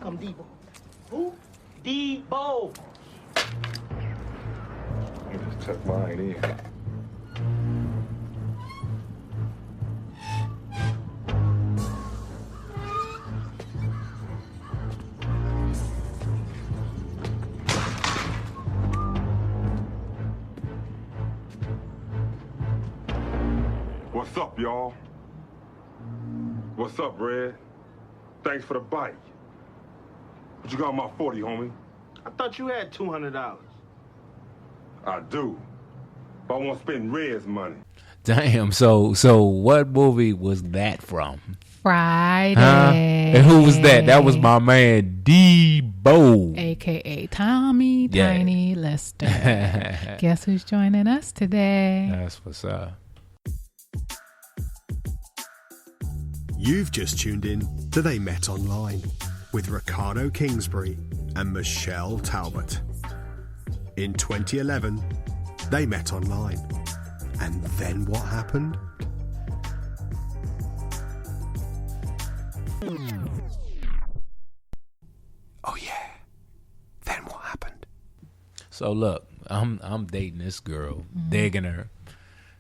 come Deebo. Who? Deebo. I just took mine in. What's up, y'all? What's up, Red? Thanks for the bite. What you got on my 40, homie? I thought you had $200. I do. But I won't spend Red's money. Damn. So what movie was that from? Friday. And who was that? That was my man Deebo, a.k.a. Tommy Tiny Lister. Guess who's joining us today? That's what's up. You've just tuned in to They Met Online with Ricardo Kingsbury and Michelle Talbot. In 2011, they met online. And then what happened? Oh yeah, then what happened? So look, I'm dating this girl, digging her,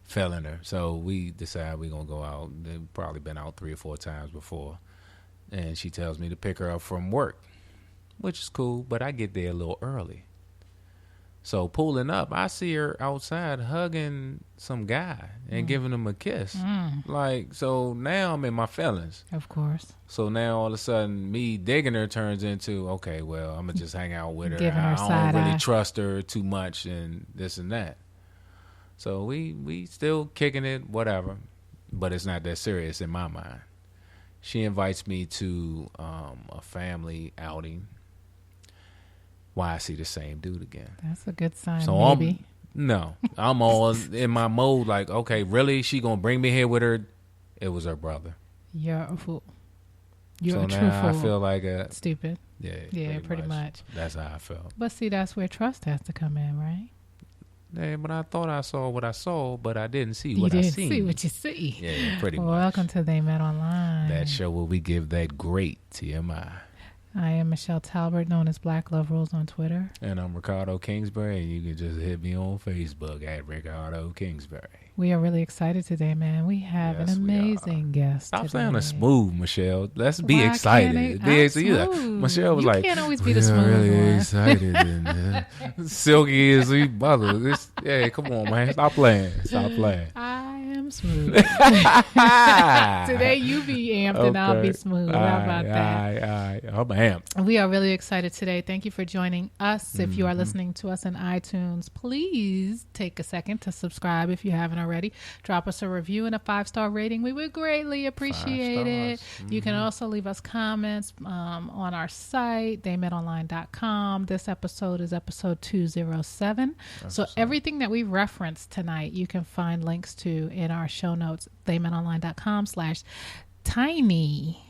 feeling her. So we decide we're gonna go out. They've probably been out 3 or 4 times before. And she tells me to pick her up from work, which is cool, but I get there a little early. So pulling up, I see her outside hugging some guy and giving him a kiss. Like, so now I'm in my feelings. Of course. So now all of a sudden me digging her turns into, okay, well, I'm going to just hang out with her. Giving her I side don't really eye. trust her too much and this and that. So we still kicking it, whatever. But it's not that serious in my mind. She invites me to a family outing. Why I see the same dude again. That's a good sign, So maybe. I'm all in my mode like, okay, really? She gonna bring me here with her? It was her brother. You're a fool. You're So a true now fool. I feel like Stupid. yeah, pretty much. That's how I felt. But see, that's where trust has to come in, right? Yeah, but I thought I saw what I saw, but I didn't see You what I didn't seen. see what you see. Yeah, pretty much. Welcome to They Met Online. That show where we give that great TMI. I am Michelle Talbot, known as Black Love Rules on Twitter. And I'm Ricardo Kingsbury, and you can just hit me on Facebook at Ricardo Kingsbury. We are really excited today, man. We have Yes, an we are. amazing guest Stop today. sounding smooth, Michelle. Let's be Why excited. can't Be I'm excited. smooth. Michelle was You like, can't always be "We the are smooth really one." excited. And, silky as we mother. Yeah, come on, man. Stop playing. Stop playing. I am smooth. Today you be amped and I'll be smooth. How about that? I'm amped. We are really excited today. Thank you for joining us. If you are listening to us in iTunes, please take a second to subscribe if you haven't already. Drop us a review and a 5-star rating. We would greatly appreciate it. You can also leave us comments on our site, theymetonline.com. This episode is episode 207. So everything that we referenced tonight, you can find links to in our show notes, theymetonline.com/tiny.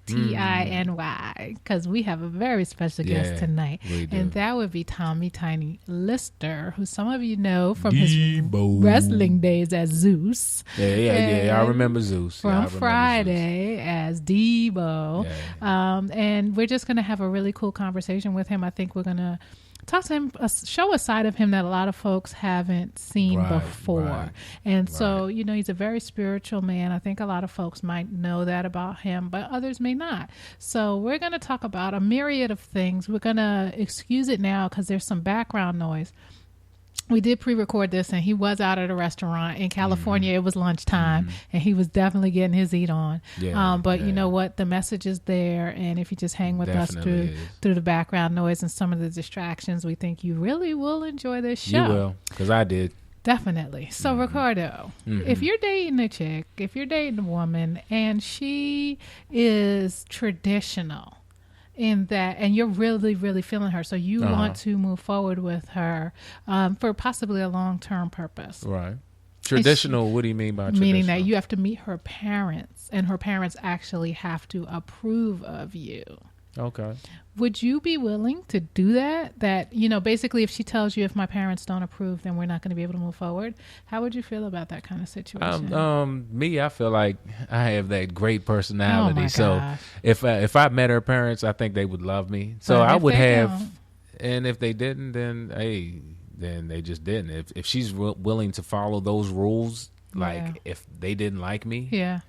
TINY, because we have a very special guest tonight, and that would be Tommy Tiny Lister, who some of you know from Deebo. his wrestling days as Zeus. Yeah. I remember Zeus. From Friday as Deebo. And we're just going to have a really cool conversation with him. I think we're going to talk to him, show a side of him that a lot of folks haven't seen before. And so, you know, he's a very spiritual man. I think a lot of folks might know that about him, but others may not. So we're going to talk about a myriad of things. We're going to excuse it now because there's some background noise. We did pre-record this, and he was out at a restaurant in California. It was lunchtime, and he was definitely getting his eat on. But you know what? The message is there, and if you just hang with us through the background noise and some of the distractions, we think you really will enjoy this show. You will, because I did. Definitely. So, Ricardo, if you're dating a chick, if you're dating a woman, and she is traditional, in that, and you're really, really feeling her, so you want to move forward with her for possibly a long-term purpose. Right. Traditional, what do you mean by traditional? Meaning that you have to meet her parents, and her parents actually have to approve of you. Okay. Would you be willing to do that? That, basically if she tells you if my parents don't approve, then we're not going to be able to move forward. How would you feel about that kind of situation? Me, I feel like I have that great personality. Oh my so gosh. if I met her parents, I think they would love me. So But I if would they have, don't? and if they didn't, then hey, then they just didn't. If she's willing to follow those rules, like Yeah. if they didn't like me, Yeah.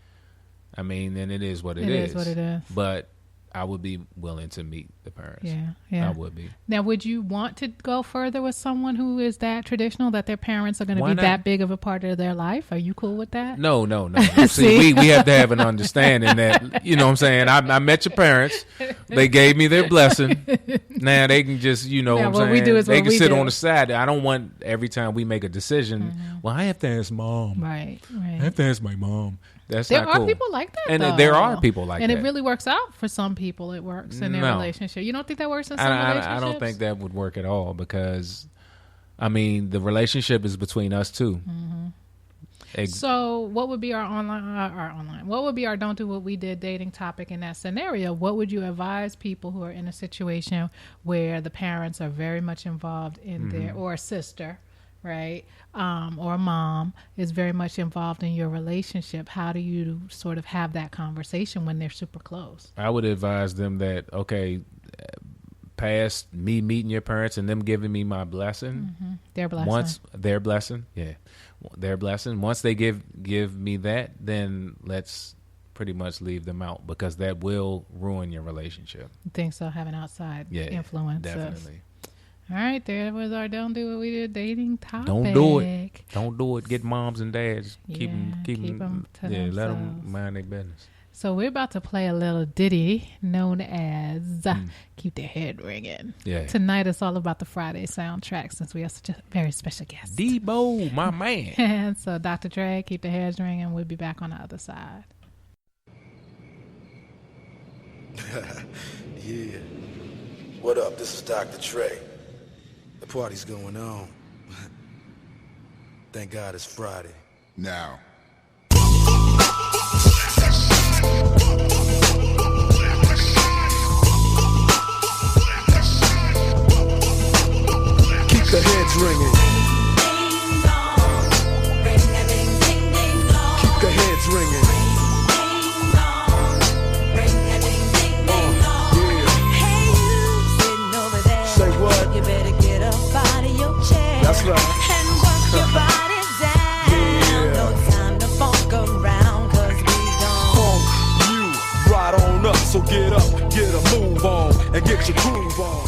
I mean, then it is what it It is what it is. But I would be willing to meet the parents. Yeah. I would be. Now, would you want to go further with someone who is that traditional, that their parents are going to Why be not? that big of a part of their life? Are you cool with that? No. See? See, we have to have an understanding that, you know what I'm saying? I met your parents. They gave me their blessing. Now they can just, Yeah, what I'm what saying? we do is they what can we sit do. on the side. I don't want every time we make a decision, well, I have to ask mom. Right. I have to ask my mom. That's There not are cool. people like that, And though. there are people like and that. it really works out for some people. It works in their No. relationship. You don't think that works in some relationships? I don't think that would work at all because, I mean, the relationship is between us two. So, what would be our online? What would be our "don't do what we did" dating topic in that scenario? What would you advise people who are in a situation where the parents are very much involved in their, or a sister, right, or a mom is very much involved in your relationship? How do you sort of have that conversation when they're super close? I would advise them that, okay, past me meeting your parents and them giving me my blessing, Their blessing. once their blessing, their blessing. Once they give me that, then let's pretty much leave them out because that will ruin your relationship. You think so? Having outside Yeah, influences. definitely. All right, there was our "don't do what we did" dating topic. Don't do it. Don't do it. Get moms and dads. Keep keep 'em to let themselves. them mind their business. So we're about to play a little ditty known as "Keep the Head Ringing." Yeah. Tonight it's all about the Friday soundtrack since we have such a very special guest. Deebo, my man. And so Dr. Dre, "Keep the Heads Ringing." We'll be back on the other side. Yeah. What up? This is Dr. Dre. The party's going on. Thank God it's Friday. Now. Keep the heads ringing. Keep the heads ringing. Say what? You better get up out of your chair. That's right. And work your body down. Yeah. No time to funk around, 'cause we gon' You right on up, so get up, get a move on, and get your groove on.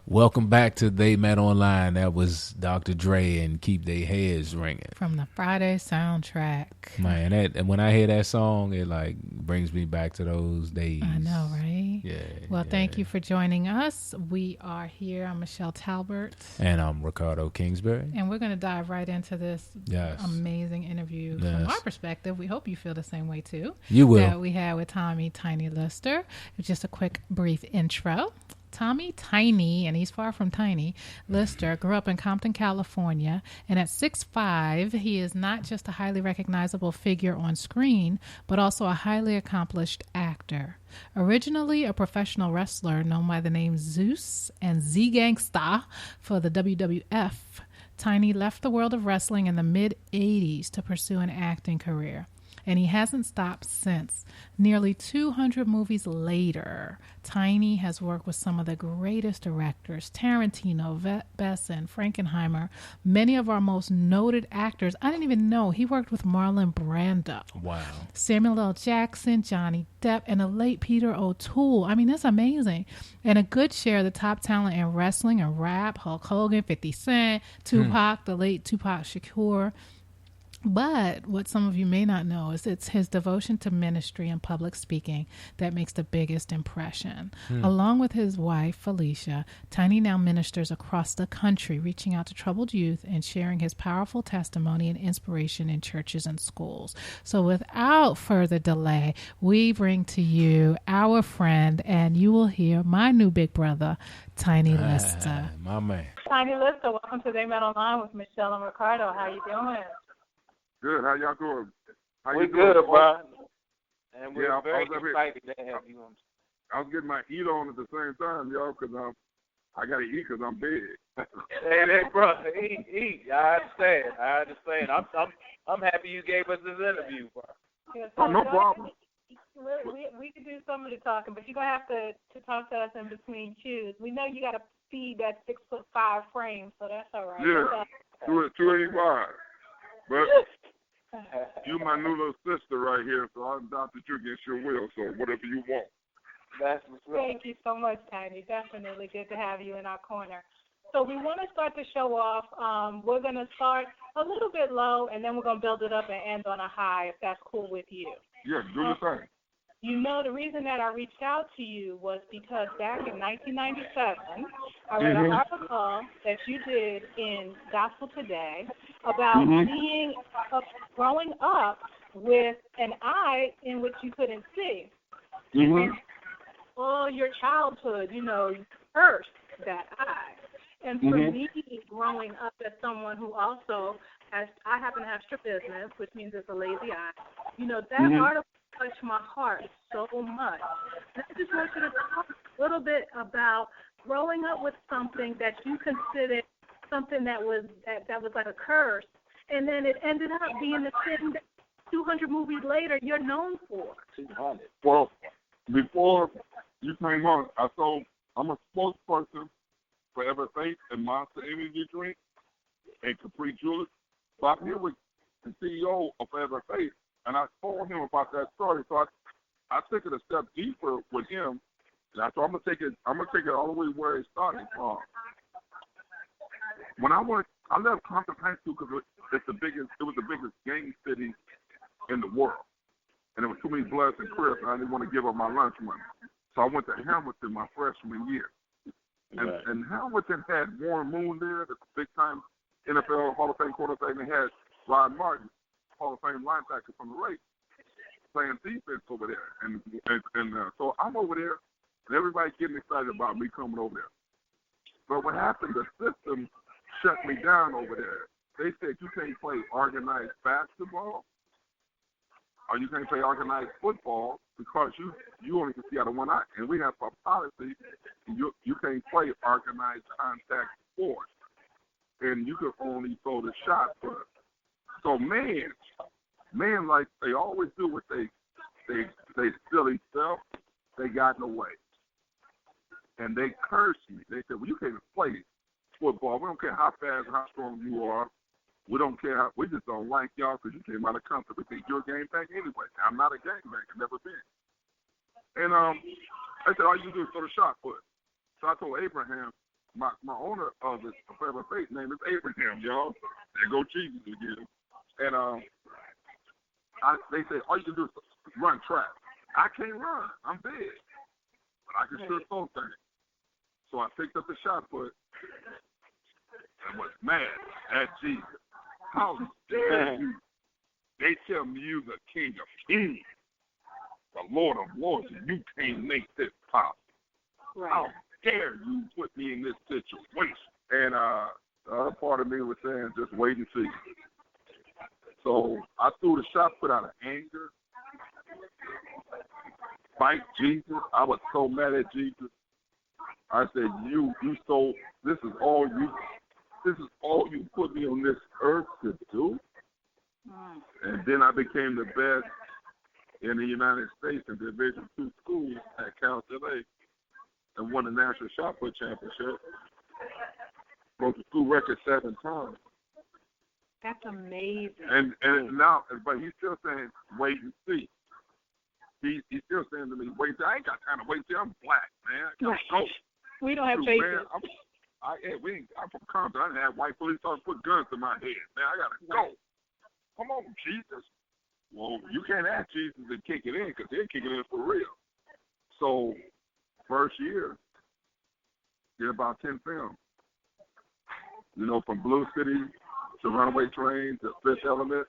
Welcome back to They Met Online. That was Dr. Dre and Keep Their Heads Ringing. From the Friday soundtrack. Man, and when I hear that song, it like brings me back to those days. I know, right? Yeah. Well, thank you for joining us. We are here. I'm Michelle Talbert. And I'm Ricardo Kingsbury. And we're going to dive right into this Yes. amazing interview from Yes. our perspective. We hope you feel the same way too. You will. That we had with Tommy Tiny Lister. Just a quick, brief intro. Tommy Tiny, and he's far from tiny, Lister grew up in Compton, California, and at 6'5", he is not just a highly recognizable figure on screen, but also a highly accomplished actor. Originally a professional wrestler known by the name Zeus and Z-Gangsta for the WWF, Tiny left the world of wrestling in the mid-'80s to pursue an acting career. And he hasn't stopped since. Nearly 200 movies later, Tiny has worked with some of the greatest directors, Tarantino, Besson, Frankenheimer, many of our most noted actors. I didn't even know he worked with Marlon Brando. Wow. Samuel L. Jackson, Johnny Depp, and the late Peter O'Toole. I mean, that's amazing. And a good share of the top talent in wrestling and rap, Hulk Hogan, 50 Cent, Tupac, the late Tupac Shakur. But what some of you may not know is it's his devotion to ministry and public speaking that makes the biggest impression. Along with his wife, Felicia, Tiny now ministers across the country, reaching out to troubled youth and sharing his powerful testimony and inspiration in churches and schools. So without further delay, we bring to you our friend, and you will hear my new big brother, Tiny Lister. My man. Tiny Lister, welcome to They Met Online with Michelle and Ricardo. How you doing? Good. How y'all doing? How We're you doing? good, bro. And we're Yeah, I very was up here. excited to have you on. I was getting my eat on at the same time, y'all, because I got to eat because I'm big. Hey, brother, eat. I understand. I'm happy you gave us this interview, bro. Yeah, Oh, no problem. We can do some of the talking, but you're going to have to talk to us in between chews. We know you got to feed that 6'5" frame, so that's all right. Yeah, 285. But you my new little sister right here, so I adopted you against your will, so whatever you want. That's what's up. Thank you so much, Tiny. Definitely good to have you in our corner. So we want to start the show off. We're going to start a little bit low, and then we're going to build it up and end on a high, if that's cool with you. Yeah, do your thing. You know, the reason that I reached out to you was because back in 1997, I read an article that you did in Gospel Today about growing up with an eye in which you couldn't see. And all your childhood, you know, cursed that eye. And for me, growing up as someone who also has, I happen to have strip business, which means it's a lazy eye, you know, that article touched my heart so much. And I just want you to talk a little bit about growing up with something that you considered something that was like a curse, and then it ended up being the thing that 200 movies later you're known for. 200. Well, before you came on, I'm a spokesperson for Forever Faith and Monster Energy Drink and Capri Jewelers. So I'm here with the CEO of Forever Faith, and I told him about that story. So I took it a step deeper with him. And I thought I'm gonna take it all the way where it started from. When I left Compton High School because it was the biggest gang city in the world, and there was too many Bloods and Crips, and I didn't want to give up my lunch money. So I went to Hamilton my freshman year, and Hamilton had Warren Moon there, the big-time NFL Hall of Fame quarterback, and they had Rod Martin, Hall of Fame linebacker from the Raiders, playing defense over there. And so I'm over there, and everybody's getting excited about me coming over there. But what happened, the system shut me down over there. They said you can't play organized basketball or you can't play organized football because you only can see out of one eye. And we have a policy, you can't play organized contact sports. And you can only throw the shot put. So man, like they always do what they silly stuff, they got in the way. And they cursed me. They said, well, you can't play football. We don't care how fast, how strong you are. We don't care. We just don't like y'all because you came out of country. We think you're a game banger anyway. I'm not a game banger. Never been. And I said, all you do is throw the shot put. So I told Abraham, my owner of the Forever Faith name is Abraham, y'all. There go Jesus again. And they said, all you can do is run track. I can't run. I'm big. But I can sure throw things. So I picked up the shot put and was mad at Jesus. How dare you? They tell me you the King of Kings, the Lord of Lords, and you can't make this possible. Right. How dare you put me in this situation? And the other part of me was saying, just wait and see. So I threw the shot put out of anger. Fight Jesus. I was so mad at Jesus. I said, you so this is all you put me on this earth to do? And then I became the best in the United States in Division II schools at Cal LA and won the National Shot Put Championship. Broke the school record 7 times. That's amazing. And now, but he's still saying, wait and see. He's still saying to me, wait, I ain't got time to wait till I'm black, man. I gotta go. We don't have patience. I'm from Compton. I didn't have white police officers put guns to my head. Man, I gotta go. Come on, Jesus. Well, you can't ask Jesus to kick it in because they're kicking it in for real. So, first year, did about 10 films. You know, from Blue City to Runaway Train to Fifth Element.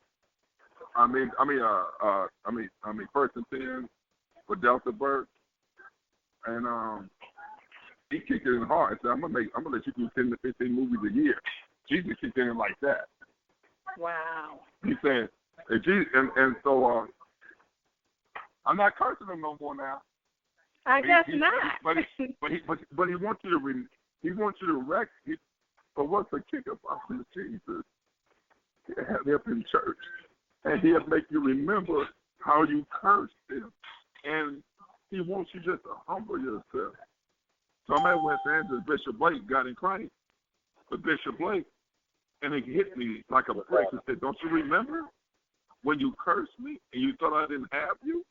First and 10 for Delta Burke. And he kicked it in hard. So I'm gonna let you do 10 to 15 movies a year. Jesus kicked it in like that. Wow. He said, and so I'm not cursing him no more now. I guess he, not. But he wants you to he wants you to wreck it. But what's the kick about this Jesus? He'll have you up in church, and he'll make you remember how you cursed him, and he wants you just to humble yourself. So I'm at West Angeles. Bishop Blake got in Christ, but Bishop Blake, and it hit me like a brick. He said, "Don't you remember when you cursed me and you thought I didn't have you?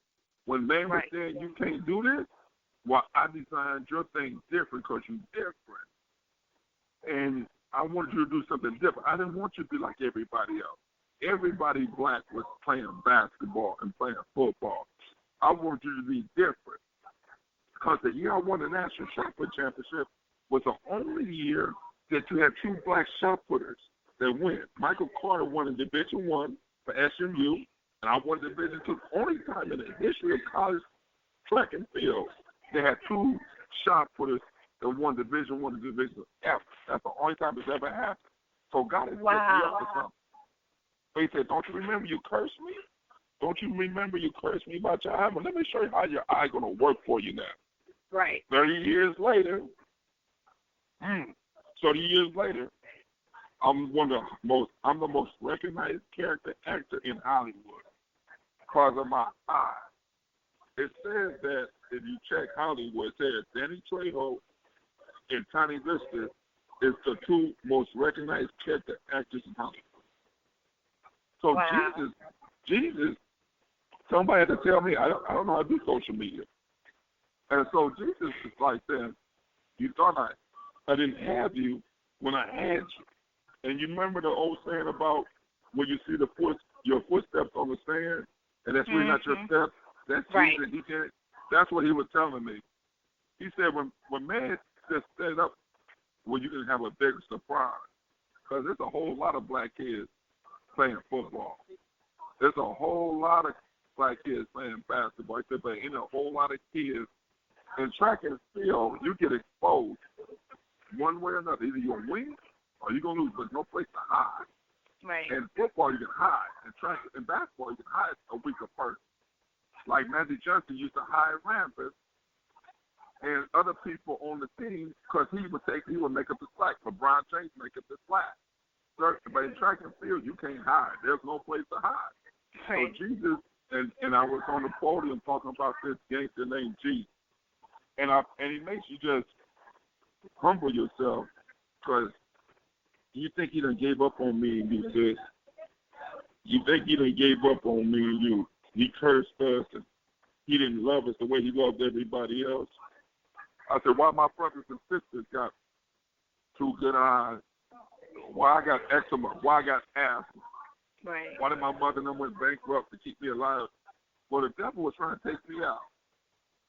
When man was saying you can't do this, well, I designed your thing different because you're different. And I wanted you to do something different. I didn't want you to be like everybody else. Everybody black was playing basketball and playing football. I wanted you to be different. Because the year I won the National Shot Put Championship was the only year that you had two black shot putters that win. Michael Carter won in Division I for SMU, and I won Division II. The only time in the history of college track and field they had two shot putters that won Division I and Division F. That's the only time it's ever happened. So God has set me up for something. So he said, don't you remember you cursed me? Don't you remember you cursed me about your eye? Well, let me show you how your eye going to work for you now. Right. 30 years later, 30 years later, I'm the most recognized character actor in Hollywood because of my eye. It says that if you check Hollywood, it says Danny Trejo and Tiny Lister is the two most recognized character actors in Hollywood. So Jesus, somebody had to tell me I don't know how to do social media. And so Jesus is like that. You thought I didn't have you when I had you. And you remember the old saying about when you see your footsteps on the sand, and that's really not your steps? That's Jesus. That's what he was telling me. He said when man just set up, well, you can have a bigger surprise. Because there's a whole lot of black kids playing football. There's a whole lot of black kids playing basketball. But in a whole lot of kids in track and field, you get exposed one way or another. Either you're going to win or you're going to lose, but no place to hide. Right. And football, you can hide. And basketball, you can hide a weaker person. Like Magic Johnson used to hide Rampant and other people on the team because he would make up the slack. LeBron James make up the slack. But in track and field, you can't hide. There's no place to hide. Right. So Jesus, and I was on the podium talking about this gangster named Jesus. And he makes you just humble yourself because you think he done gave up on me and you said, you think he done gave up on me and he cursed us and he didn't love us the way he loved everybody else. I said, why my brothers and sisters got two good eyes? Why I got eczema? Why I got asthma? Right. Why did my mother and them went bankrupt to keep me alive? Well, the devil was trying to take me out.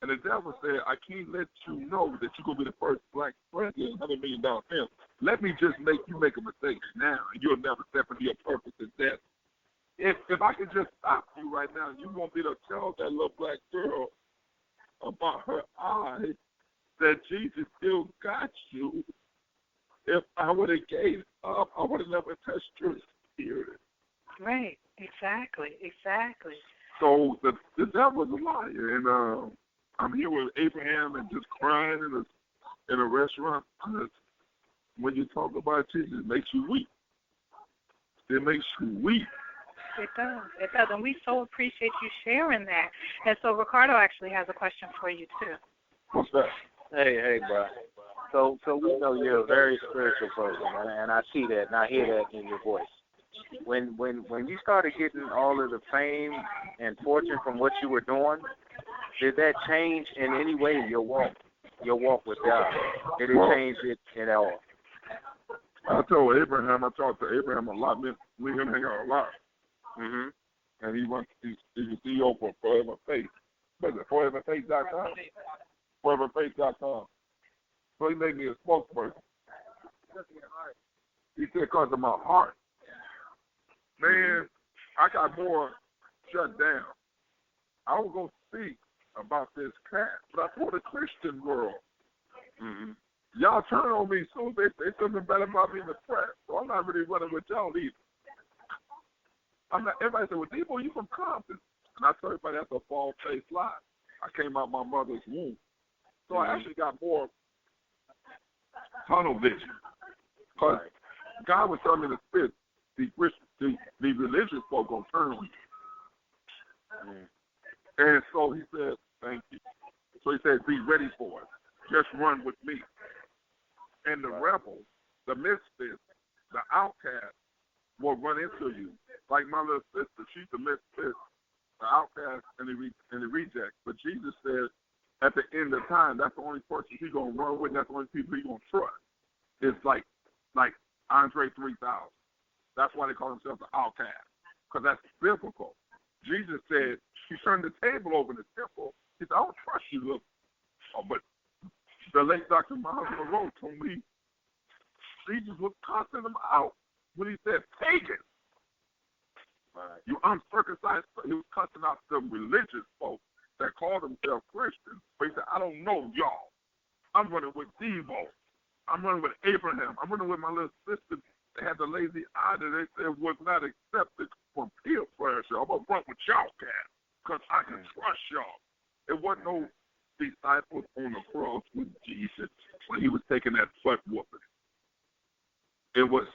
And the devil said, I can't let you know that you're going to be the first black president, $100 million film. Let me just make you make a mistake now, and you'll never step into your purpose and death. If I could just stop you right now, you won't be able to tell that little black girl about her eye that Jesus still got you. If I would have gave up, I would have never touched your spirit. Right. Exactly. So the devil's a liar, and I'm here with Abraham and just crying in a restaurant. When you talk about Jesus, it makes you weep. It makes you weep. It does. And we so appreciate you sharing that. And so Ricardo actually has a question for you, too. What's that? Hey, bro. So we know you're a very spiritual person, and I see that, and I hear that in your voice. When you started getting all of the fame and fortune from what you were doing, did that change in any way your walk with God? Did it change it at all? I talked to Abraham a lot. We him hang out a lot. Mhm. And he's the CEO for Forever Faith. What is it? ForeverFaith.com. ForeverFaith.com. So he made me a spokesperson. He said because of my heart. Man, I got more shut down. I was going to speak about this cat, but I told the Christian world. Mm-hmm. Y'all turn on me soon. They say something bad about me in the press, so I'm not really running with y'all either. Everybody said, well, Deebo, you from Compton. And I told everybody that's a false-faced lie. I came out my mother's womb. So I actually got more tunnel vision. Because God was telling me to spit, the religious folk gonna turn on you. And so he said, thank you. So he said, be ready for it. Just run with me. And the rebels, the misfits, the outcasts will run into you. Like my little sister, she's the misfit, the outcast, and the reject. But Jesus said, at the end of time, that's the only person he's going to run with, and that's the only people he's going to trust. It's like Andre 3000. That's why they call themselves the outcast, because that's biblical. Jesus said, he turned the table over in the temple. He said, I don't trust you, look. Oh, but the late Dr. Miles Monroe told me Jesus was cussing them out when he said pagan. Right. You uncircumcised. He was cussing out the religious folks that call themselves Christians. But he said, I don't know y'all. I'm running with Deebo. I'm running with Abraham. I'm running with my little sister that had the lazy eye that they said was not accepted from peer pressure. I'm going to run with y'all, cat, because I can trust y'all. It wasn't no disciples on the cross with Jesus when he was taking that butt whooping. It was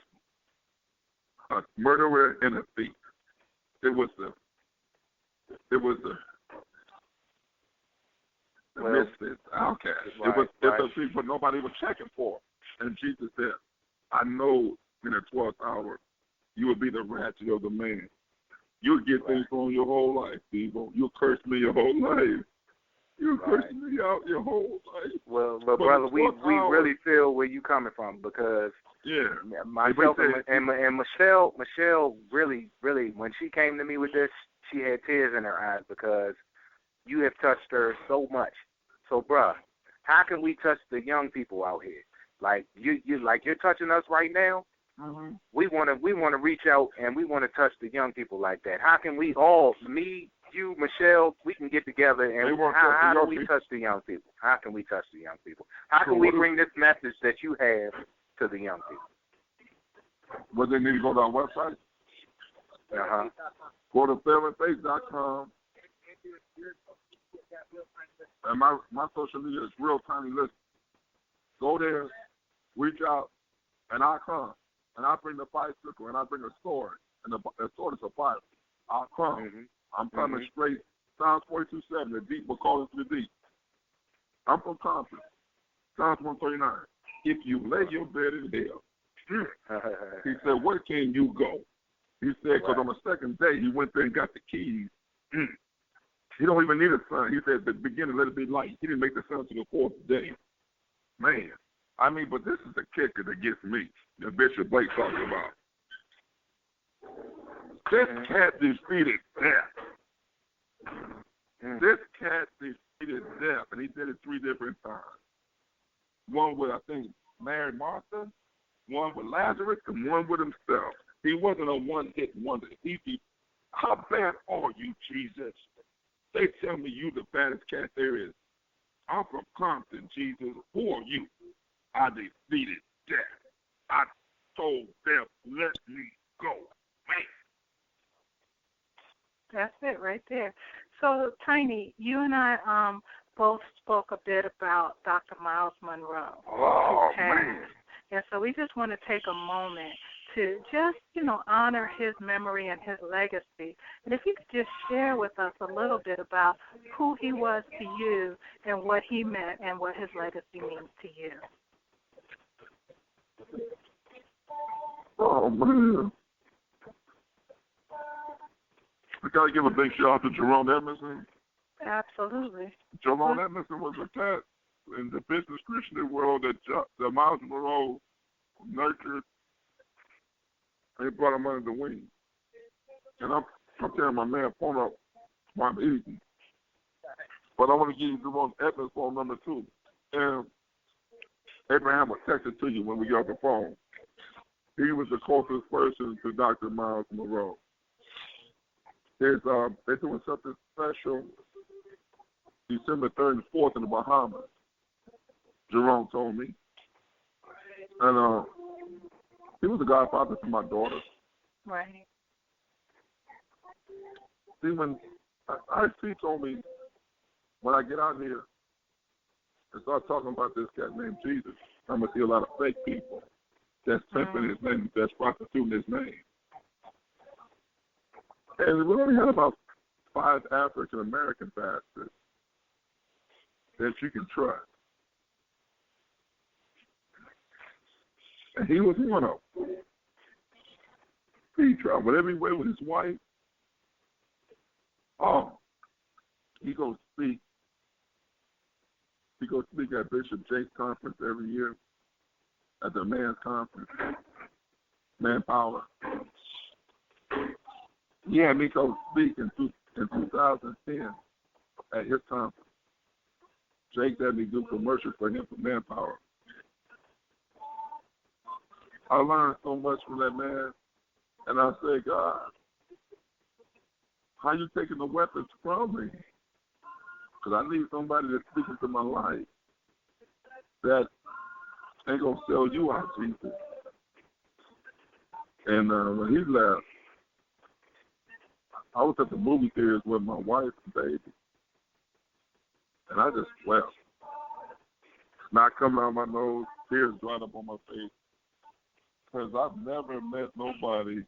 a murderer and a thief. It was the misfits, outcast. It was the people nobody was checking for. And Jesus said, I know in the 12th hour you will be the ratchet of the man. You'll get things wrong your whole life, people. You'll curse me your whole life. You'll curse me out your whole life. Well, brother, we really feel where you coming from, because myself and Michelle really, when she came to me with this, she had tears in her eyes, because you have touched her so much. So, bruh, how can we touch the young people out here? Like you're touching us right now. Mm-hmm. We want to reach out and we want to touch the young people like that. How can we all, me, you, Michelle, we can get together and how do we touch the young people? How can we touch the young people? How can we bring this message that you have to the young people? Well, they need to go to our website. Go to fairandfaith.com. And my social media is Real Tiny Lister. Go there, reach out, and I'll come. And I bring the bicycle, and I bring a sword, and the sword is a Bible. I'll come. Mm-hmm. I'm coming straight. Psalms 42:7, the deep will call into the deep. I'm from Compton. Psalms 139. If you lay your bed in hell, he said, where can you go? He said, because on the second day, he went there and got the keys. He don't even need a sun. He said, at the beginning, let it be light. He didn't make the sun to the fourth day. Man. I mean, but this is the kicker that gets me, that Bishop Blake talking about. This cat defeated death. This cat defeated death, and he did it 3 different times. One with, I think, Mary Martha, one with Lazarus, and one with himself. He wasn't a one-hit wonder. How bad are you, Jesus? They tell me you the baddest cat there is. I'm from Compton, Jesus. Who are you? I defeated death. I told them, let me go. Man. That's it right there. So, Tiny, you and I both spoke a bit about Dr. Miles Monroe. Oh, man. And so we just want to take a moment to just, honor his memory and his legacy. And if you could just share with us a little bit about who he was to you and what he meant and what his legacy means to you. Oh, man. I got to give a big shout out to Jerome Edmondson. Absolutely. Jerome Edmondson was a cat in the business Christian world that Miles Monroe nurtured. They brought him under the wing. And I'm telling my man, phone up while I'm eating. But I want to give you Jerome Edmonds' phone number, too. And Abraham will text it to you when we get off the phone. He was the closest person to Dr. Miles Monroe. They're doing something special December 3rd and 4th in the Bahamas. Jerome told me. And he was the godfather to my daughter. Right. See, when he told me, when I get out here, and start talking about this guy named Jesus, I'm going to see a lot of fake people that's pimping his name, that's prostituting his name. And we only had about 5 African-American pastors that you can trust. And he was one of them. He traveled everywhere with his wife. Oh, he goes speak. He goes speak at Bishop Jake's conference every year, at the Man's Conference, Manpower. He had me go speak in 2010 at his conference. Jake had me do commercials for him for Manpower. I learned so much from that man, and I said, God, how you taking the weapons from me? Because I need somebody to speak into my life that ain't going to sell you out, Jesus. And when he left, I was at the movie theaters with my wife and baby, and I just wept. Not coming out of my nose, tears dried up on my face. Because I've never met nobody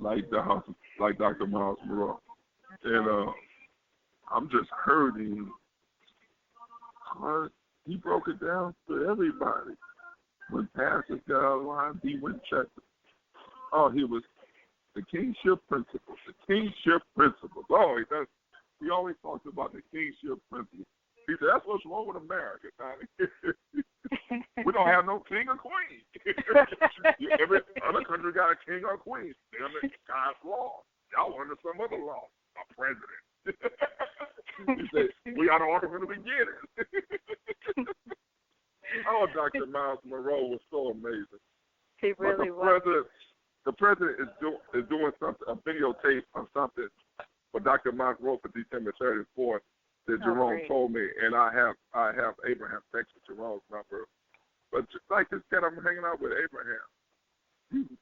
like Dr. Miles Monroe. And I'm just hurting. He broke it down to everybody. When pastors got out of line, he went and checked it. Oh, he was the kingship principles. The kingship principles. Oh, he always talks about the kingship principles. He said, that's what's wrong with America, Tommy. We don't have no king or queen. Every other country got a king or queen. They're under God's law. Y'all under some other law. A president. He said, we got to order from the beginning. Oh, Dr. Miles Monroe was so amazing. He really was. The president is doing something, a videotape of something for Dr. Miles Monroe for December 34th. That Jerome told me, and I have Abraham text Jerome's number. But just like this kid I'm hanging out with, Abraham,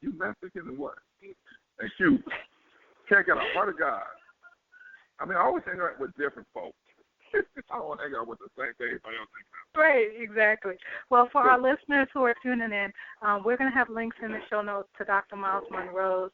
you Mexican and what? And Cuban. Can't get a heart of God. I mean, I always hang out with different folks. I don't hang out with the same thing everybody else thinks. Right, exactly. Well, for our listeners who are tuning in, we're going to have links in the show notes to Dr. Miles Monroe's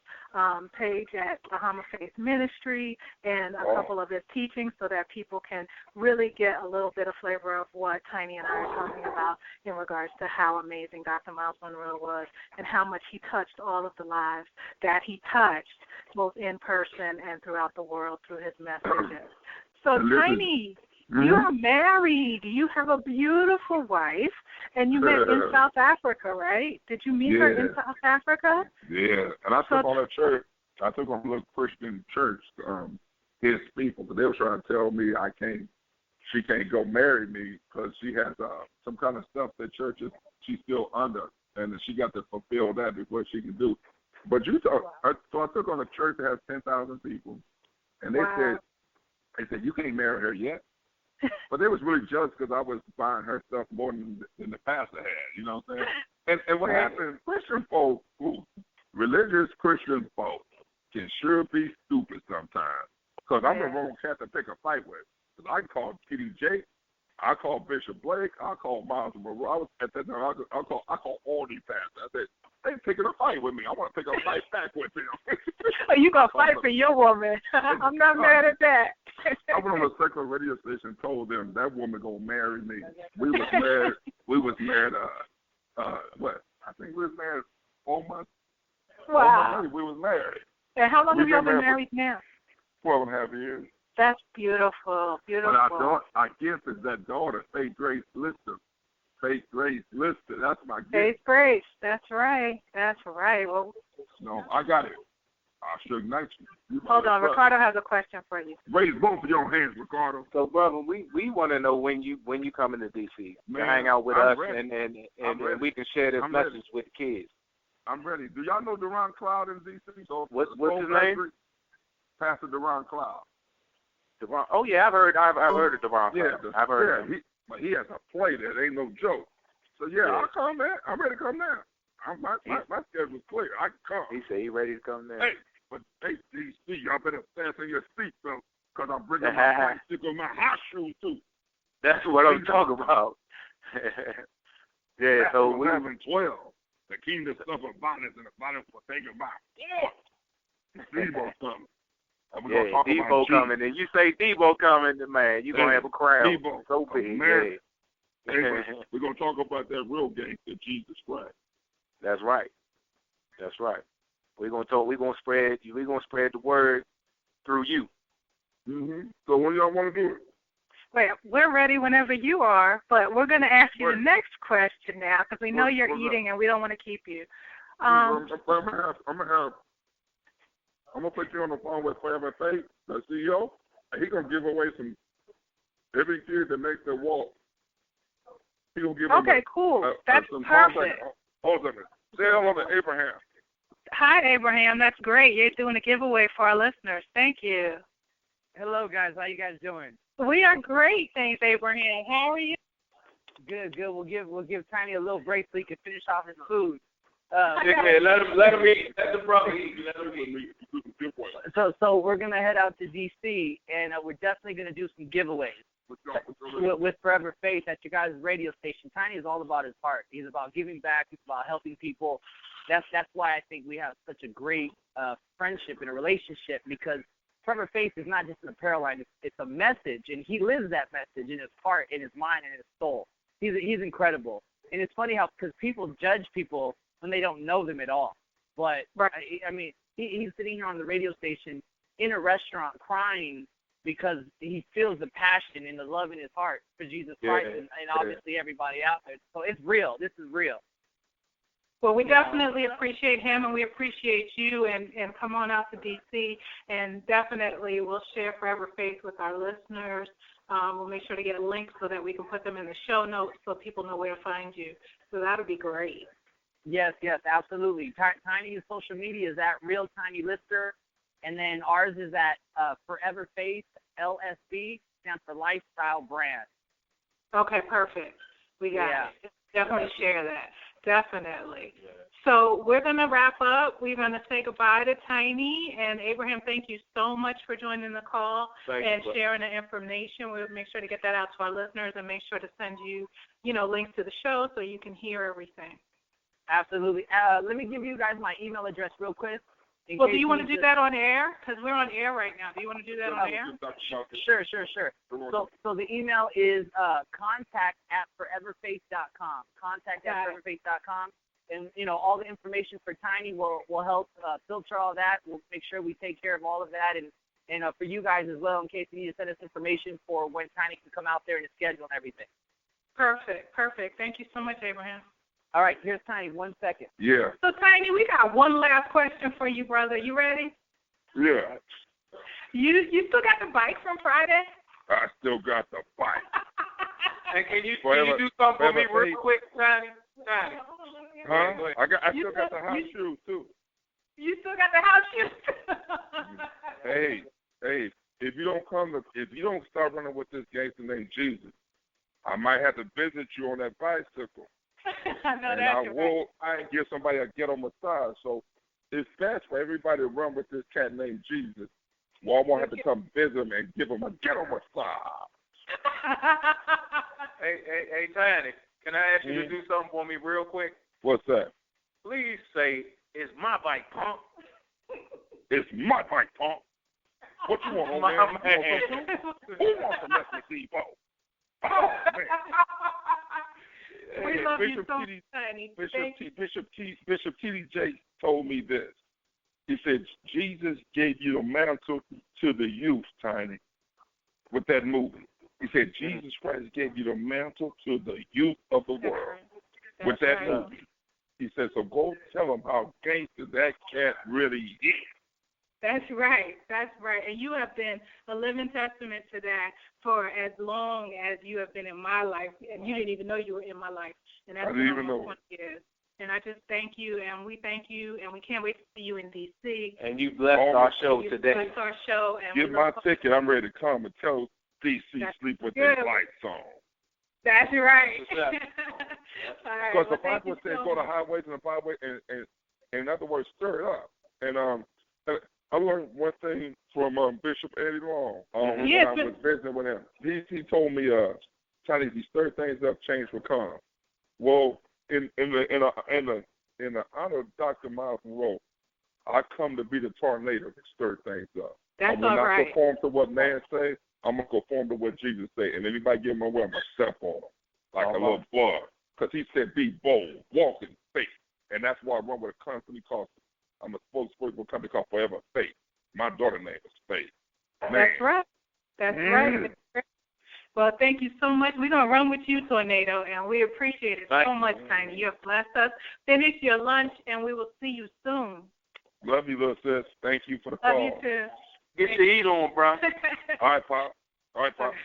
page at Bahama Faith Ministry and a couple of his teachings so that people can really get a little bit of flavor of what Tiny and I are talking about in regards to how amazing Dr. Miles Monroe was and how much he touched all of the lives that he touched, both in person and throughout the world through his messages. So, Tiny, you are married. You have a beautiful wife, and you met in South Africa, right? Did you meet her in South Africa? Yeah, and I took on a church. I took on a little Christian church, his people, but they were trying to tell me she can't go marry me because she has some kind of stuff that churches she's still under, and she got to fulfill that before she can do. But so I took on a church that has 10,000 people, and they said, you can't marry her yet. But they was really jealous because I was buying her stuff more than the pastor had, you know what I'm saying? And what happened, Christian folk, religious Christian folk can sure be stupid sometimes. Because I'm the wrong cat to pick a fight with. Because I called T.D. Jakes, I called Bishop Blake, I called Miles Monroe. I was at that time, I called all these pastors. I said, they picking a fight with me. I want to pick a fight back with them. Oh, you going to fight for your woman. I'm not mad at that. I went on a secular radio station and told them that woman going to marry me. We was married, what? I think we was married 4 months. Wow. 4 months we was married. And how long have you been married now? 12 and a half years. That's beautiful, beautiful. But our gift is that daughter, Faith Grace Lister. Faith Grace Lister. That's my gift. Faith Grace. That's right. That's right. Well, no, I got it. I sure ignite you. Hold on, Ricardo has a question for you. Raise both of your hands, Ricardo. So, brother, we want to know when you coming to DC to hang out with us, ready. and we can share this message with the kids. I'm ready. Do y'all know Deron Cloud in DC? So what's his name? Pastor Deron Cloud. Deron. Oh yeah, I've heard of Deron Cloud. Yeah, I've heard of him. But he has a play that ain't no joke. So I'll come there. I'm ready to come there. My schedule's clear. I can come. He said he ready to come there. Hey, DC, y'all better fasten your seatbelt because I'm bringing my bicycle, my hot shoes too. That's what I'm talking about. Yeah, so we 11, 12. The kingdom suffered violence, and the violence was taken by force. Deebo coming. And we're yeah, Deebo coming. And you say Deebo coming, man, you're going to have a crowd Deebo, so big. Yeah. We're going to talk about that real gangster, Jesus Christ. That's right. That's right. We're going to spread the word through you. Mm-hmm. So when y'all want to do it? Well, we're ready whenever you are, but we're going to ask you the next question now because we know you're eating and we don't want to keep you. I'm gonna put you on the phone with Forever Faith, the CEO, and he's gonna give away every kid that makes the walk. He's gonna give them cool. That's perfect. Hold on a minute. Say hello to Abraham. Hi, Abraham. That's great. You're doing a giveaway for our listeners. Thank you. Hello, guys. How you guys doing? We are great, thanks, Abraham. How are you? Good. We'll give Tiny a little break so he can finish off his food. Let him eat. Let the brother eat. Let him eat. So we're gonna head out to DC, and we're definitely gonna do some giveaways with Forever Faith at your guys' radio station. Tiny is all about his heart. He's about giving back. He's about helping people. That's why I think we have such a great friendship and a relationship, because Forever Faith is not just an apparel line. It's a message, and he lives that message in his heart, in his mind, and his soul. He's incredible. And it's funny how, because people judge people when they don't know them at all. But, I mean, he's sitting here on the radio station in a restaurant crying because he feels the passion and the love in his heart for Jesus Christ and obviously everybody out there. So it's real. This is real. Well, we definitely appreciate him, and we appreciate you, and come on out to D.C., and definitely we'll share Forever Faith with our listeners. We'll make sure to get links so that we can put them in the show notes so people know where to find you. So that would be great. Yes, absolutely. Tiny's social media is at Real Tiny Lister, and then ours is at Forever Faith LSB, stands for Lifestyle Brand. Okay, perfect. We got it. Definitely share that. Definitely. So we're going to wrap up. We're going to say goodbye to Tiny. And Abraham, thank you so much for joining the call and sharing the information. We'll make sure to get that out to our listeners and make sure to send you, links to the show so you can hear everything. Absolutely. Let me give you guys my email address real quick. Well, do you want to do that on air? Because we're on air right now. Do you want to do that on air? Sure. So the email is contact@foreverfaith.com. Contact@foreverfaith.com. And, all the information for Tiny will help filter all that. We'll make sure we take care of all of that. And for you guys as well, in case you need to send us information for when Tiny can come out there and his schedule and everything. Perfect. Thank you so much, Abraham. All right, here's Tiny. 1 second. Yeah. So, Tiny, we got one last question for you, brother. You ready? Yeah. You still got the bike from Friday? I still got the bike. And can you do something for me real quick, Tiny? Huh? I still got the house shoes too. You still got the house shoes? Hey, if you don't start running with this gangster named Jesus, I might have to visit you on that bicycle. I give somebody a ghetto massage. So it's best for everybody to run with this cat named Jesus. Well, I won't have to come visit him and give him a ghetto massage. Hey, Tiny, can I ask you to do something for me real quick? What's that? Please say, "It's my bike, punk." It's my bike, punk. What you want, old man? Who wants to mess with Deebo? Oh, man. We love you so much, Tiny. Bishop T.D.J. told me this. He said, Jesus gave you the mantle to the youth, Tiny, with that movie. He said, Jesus Christ gave you the mantle to the youth of the world with that movie. He said, so go tell them how gangster that cat really is. That's right. And you have been a living testament to that for as long as you have been in my life. And you didn't even know you were in my life. And that's been almost 20 years. And I just thank you, and we thank you, and we can't wait to see you in D.C. And you blessed our show today. You blessed our show. And get my ticket. I'm ready to come and tell D.C. sleep with their lights on. That's right. Because the Bible says go to highways and the byway, and in other words, stir it up. And I learned one thing from Bishop Eddie Long when I was visiting with him. He told me Tiny, you stir things up, change will come. Well, in the honor of Dr. Miles Monroe, I come to be the tornado to stir things up. That's I will not right. conform to what man says. I'm going to conform to what Jesus said. And anybody get in my way, I'm going to step on them like a little bug. Because he said, be bold, walk in faith. And that's why I run with a company called, I'm a spokesperson for a company called Forever Faith. My daughter's name is Faith. Man. That's right. That's right. Well, thank you so much. We're going to run with you, Tornado, and we appreciate it so much, Tiny. You have blessed us. Finish your lunch, and we will see you soon. Love you, little sis. Thank you for the call. Love you, too. Get your eat on, bro. All right, Pop. All right, Pop.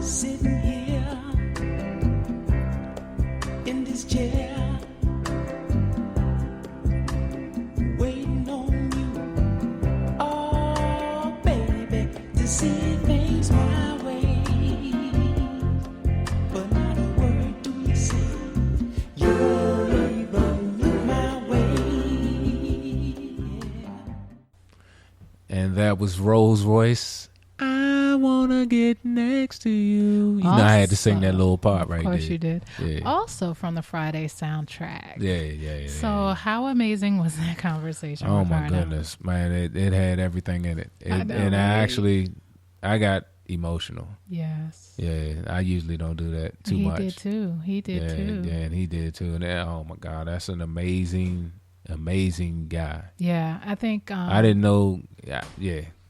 Sitting here in this chair, waiting on you, oh baby, to see things my way. But not a word do you say, you won't even look my way. And that was Rolls Royce. I wanna get next to you. You know, I had to sing that little part right there. Of course you did. Yeah. Also from the Friday soundtrack. Yeah. So how amazing was that conversation? Oh with my Ricardo? goodness, man! It had everything in it, I know, and right? I got emotional. Yes. Yeah, I usually don't do that too much. He did too. He did too. Yeah, and he did too. And oh my God, that's an amazing guy. Yeah, I think I didn't know. Yeah.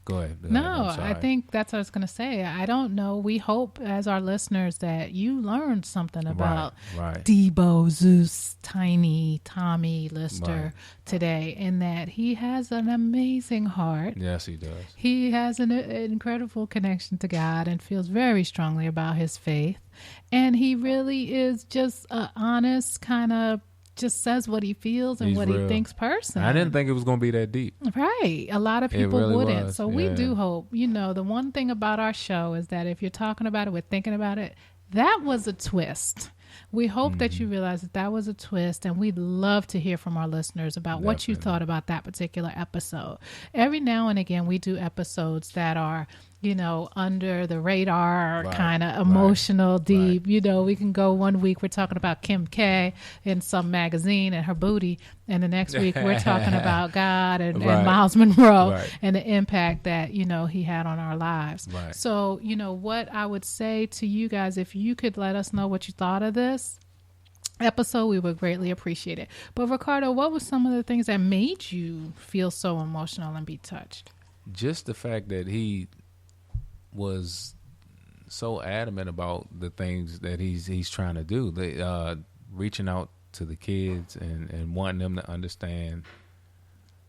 Go ahead. No, I think that's what I was going to say. I don't know. We hope as our listeners that you learned something about Deebo-Zeus-Tiny Lister today, and that he has an amazing heart. Yes, he does. He has an incredible connection to God and feels very strongly about his faith. And he really is just an honest kind of just says what he feels and what he thinks person. I didn't think it was going to be that deep. Right. A lot of people really wouldn't. was. So we do hope, the one thing about our show is that if you're talking about it, we're thinking about it, that was a twist. We hope that you realize that was a twist, and we'd love to hear from our listeners about what you thought about that particular episode. Every now and again, we do episodes that are, under the radar, kind of emotional, deep. We can go one week, we're talking about Kim K in some magazine and her booty, and the next week we're talking about God and Miles Monroe and the impact that, he had on our lives. Right. So, what I would say to you guys, if you could let us know what you thought of this episode, we would greatly appreciate it. But Ricardo, what were some of the things that made you feel so emotional and be touched? Just the fact that he was so adamant about the things that he's trying to do, reaching out to the kids and wanting them to understand,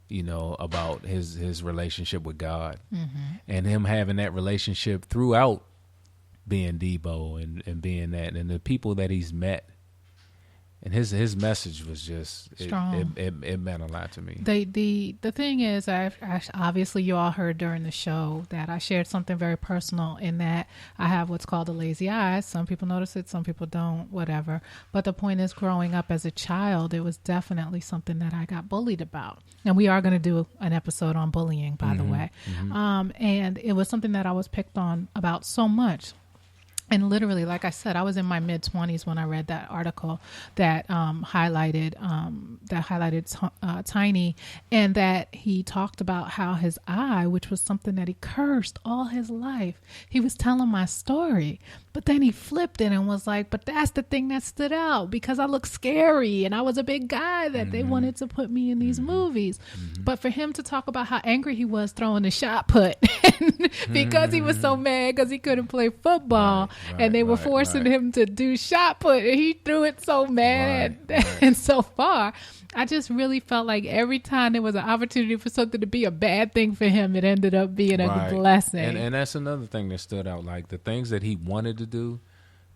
about his relationship with God, and him having that relationship throughout being Deebo and being that, and the people that he's met. And his message was just strong. It meant a lot to me. The thing is, I obviously you all heard during the show that I shared something very personal in that I have what's called a lazy eye. Some people notice it, some people don't, whatever. But the point is, growing up as a child, it was definitely something that I got bullied about. And we are going to do an episode on bullying, by the way. And it was something that I was picked on about so much. And literally, like I said, I was in my mid-20s when I read that article that highlighted Tiny, and that he talked about how his eye, which was something that he cursed all his life, he was telling my story. But then he flipped it and was like, but that's the thing that stood out because I look scary and I was a big guy that they wanted to put me in these movies. But for him to talk about how angry he was throwing the shot put because he was so mad because he couldn't play football and they were forcing him to do shot put and he threw it so mad and so far. I just really felt like every time there was an opportunity for something to be a bad thing for him, it ended up being a blessing. And that's another thing that stood out. Like the things that he wanted to do,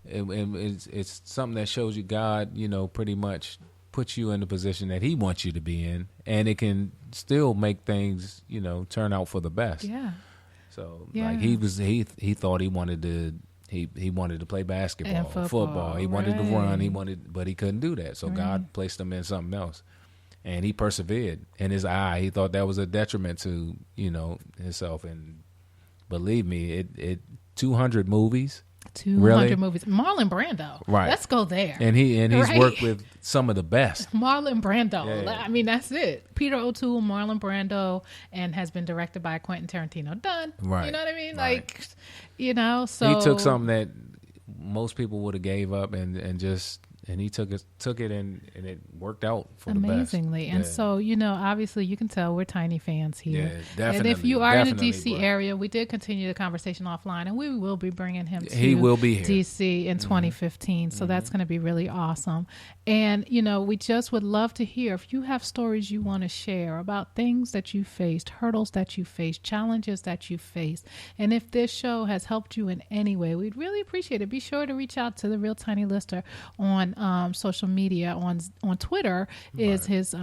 it's something that shows you God, pretty much puts you in the position that he wants you to be in, and it can still make things, turn out for the best. Yeah. So like he thought he wanted to. He wanted to play basketball, football. He wanted to run. But he couldn't do that. So God placed him in something else, and he persevered. In his eye, he thought that was a detriment to himself. And believe me, it 200 movies. 200 movies. Marlon Brando. Right. Let's go there. And he's worked with some of the best. Marlon Brando. Yeah. I mean, that's it. Peter O'Toole, Marlon Brando, and has been directed by Quentin Tarantino. Done. Right. You know what I mean? Right. Like, so he took something that most people would have gave up and he took it and it worked out for the best. Amazingly. And so, obviously you can tell we're Tiny fans here. Yeah, definitely. And if you are in the DC area, we did continue the conversation offline and we will be bringing him to he will be here. DC in 2015. So that's going to be really awesome. And, we just would love to hear if you have stories you want to share about things that you faced, hurdles that you faced, challenges that you faced. And if this show has helped you in any way, we'd really appreciate it. Be sure to reach out to the Real Tiny Lister on social media. On Twitter is his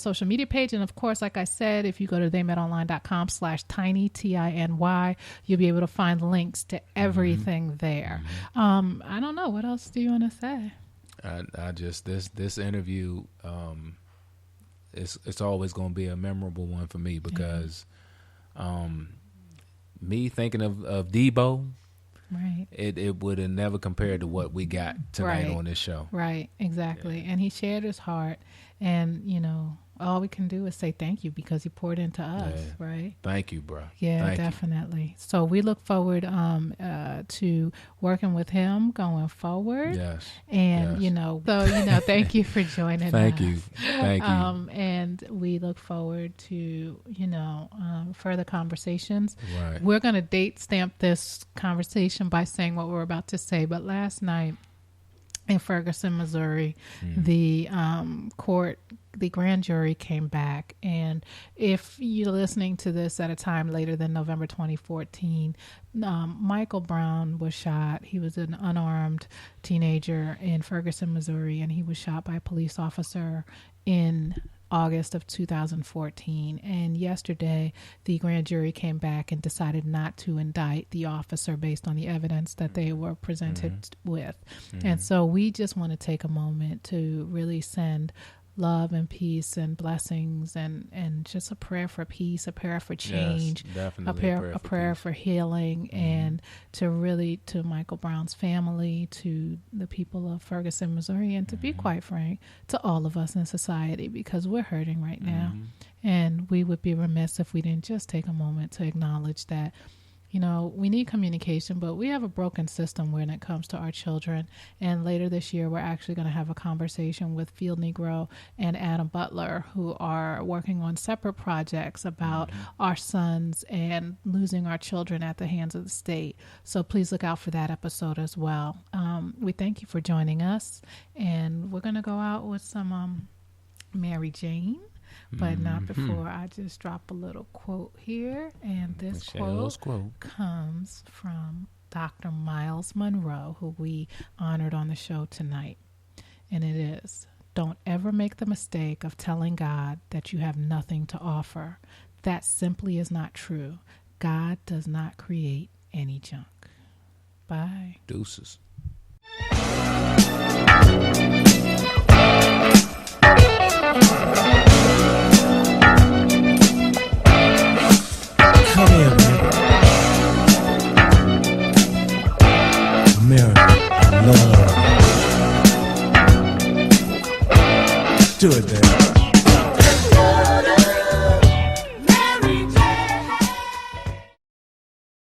social media page, and of course, like I said, if you go to theymetonline.com/tiny TINY, you'll be able to find links to everything there. I don't know, what else do you want to say? I just this interview, it's always going to be a memorable one for me because me thinking of Deebo. Right. It would have never compared to what we got tonight on this show. Right, exactly. Yeah. And he shared his heart, and all we can do is say thank you because he poured into us, right? Thank you, bro. Yeah, thank definitely. You. So we look forward to working with him going forward. Yes. And thank you for joining us. Thank you. And we look forward to further conversations. Right. We're going to date stamp this conversation by saying what we're about to say. But last night in Ferguson, Missouri, the grand jury came back, and if you're listening to this at a time later than November 2014, Michael Brown was shot. He was an unarmed teenager in Ferguson, Missouri, and he was shot by a police officer in August of 2014. And yesterday, the grand jury came back and decided not to indict the officer based on the evidence that they were presented with. And so we just want to take a moment to really send love and peace and blessings and just a prayer for peace, a prayer for change, a prayer for healing, and to Michael Brown's family, to the people of Ferguson, Missouri, and to be quite frank, to all of us in society, because we're hurting right now. And we would be remiss if we didn't just take a moment to acknowledge that we need communication, but we have a broken system when it comes to our children. And later this year, we're actually going to have a conversation with Field Negro and Adam Butler, who are working on separate projects about our sons and losing our children at the hands of the state. So please look out for that episode as well. We thank you for joining us, and we're going to go out with some Mary Jane. But not before I just drop a little quote here. And this quote comes from Dr. Miles Monroe, who we honored on the show tonight. And it is, don't ever make the mistake of telling God that you have nothing to offer. That simply is not true. God does not create any junk. Bye. Deuces. Come here, man. America, I love you. Do it, baby.